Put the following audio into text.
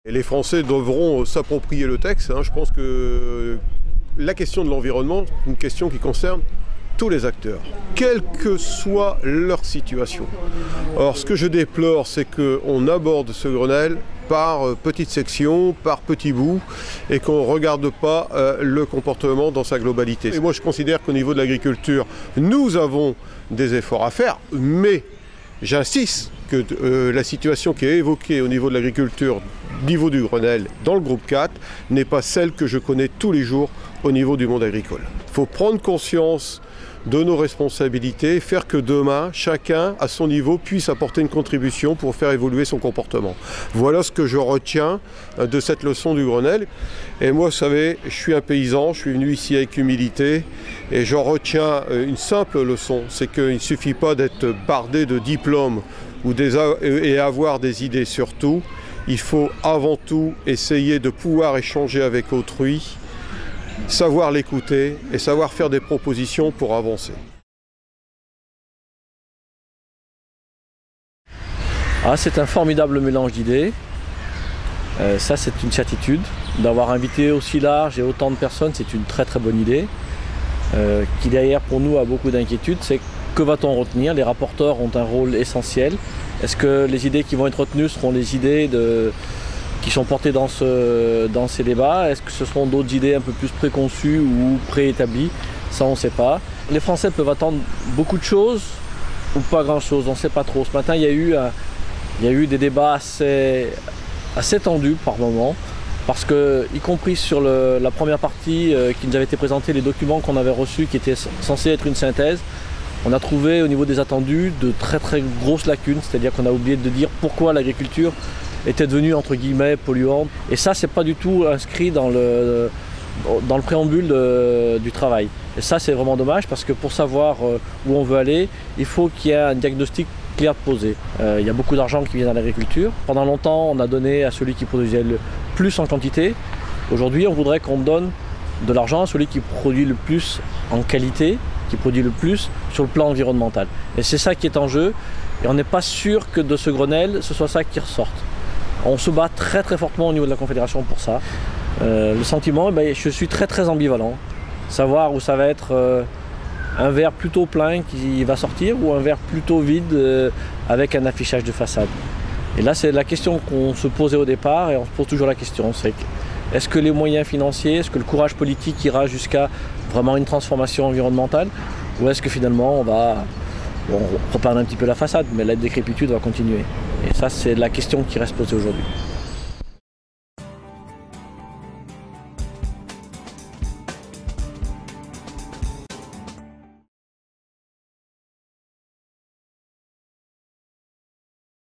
Et les Français devront s'approprier le texte. Je pense que la question de l'environnement est une question qui concerne tous les acteurs, quelle que soit leur situation. Alors ce que je déplore, c'est qu'on aborde ce Grenelle par petites sections, par petits bouts, et qu'on ne regarde pas le comportement dans sa globalité. Et moi je considère qu'au niveau de l'agriculture, nous avons des efforts à faire, mais j'insiste que la situation qui est évoquée au niveau de l'agriculture, niveau du Grenelle, dans le groupe 4, n'est pas celle que je connais tous les jours au niveau du monde agricole. Il faut prendre conscience de nos responsabilités, faire que demain, chacun, à son niveau, puisse apporter une contribution pour faire évoluer son comportement. Voilà ce que je retiens de cette leçon du Grenelle. Et moi, vous savez, je suis un paysan, je suis venu ici avec humilité, et j'en retiens une simple leçon, c'est qu'il ne suffit pas d'être bardé de diplômes et avoir des idées sur tout. Il faut avant tout essayer de pouvoir échanger avec autrui, savoir l'écouter et savoir faire des propositions pour avancer. C'est un formidable mélange d'idées. Ça, c'est une certitude. D'avoir invité aussi large et autant de personnes, c'est une très très bonne idée. Qui derrière, pour nous, a beaucoup d'inquiétudes. C'est que va-t-on retenir? Les rapporteurs ont un rôle essentiel. Est-ce que les idées qui vont être retenues seront les idées qui sont portées dans ces débats? Est-ce que ce seront d'autres idées un peu plus préconçues ou préétablies? Ça, on ne sait pas. Les Français peuvent attendre beaucoup de choses ou pas grand-chose, on ne sait pas trop. Ce matin, il y a eu des débats assez tendus par moments, parce que, y compris sur la première partie qui nous avait été présentée, les documents qu'on avait reçus qui étaient censés être une synthèse, on a trouvé au niveau des attendus de très très grosses lacunes, c'est-à-dire qu'on a oublié de dire pourquoi l'agriculture était devenue entre guillemets polluante. Et ça, c'est pas du tout inscrit dans le préambule du travail. Et ça, c'est vraiment dommage, parce que pour savoir où on veut aller, il faut qu'il y ait un diagnostic clair posé. Il y a beaucoup d'argent qui vient dans l'agriculture. Pendant longtemps, on a donné à celui qui produisait le plus en quantité. Aujourd'hui, on voudrait qu'on donne de l'argent à celui qui produit le plus en qualité, qui produit le plus sur le plan environnemental. Et c'est ça qui est en jeu, et on n'est pas sûr que de ce Grenelle, ce soit ça qui ressorte. On se bat très très fortement au niveau de la Confédération pour ça. Le sentiment, je suis très très ambivalent. Savoir où ça va être un verre plutôt plein qui va sortir ou un verre plutôt vide avec un affichage de façade. Et là, c'est la question qu'on se posait au départ, et on se pose toujours la question, c'est est-ce que les moyens financiers, est-ce que le courage politique ira jusqu'à vraiment une transformation environnementale, ou est-ce que finalement on reparle un petit peu la façade, mais la décrépitude va continuer. Et ça, c'est la question qui reste posée aujourd'hui.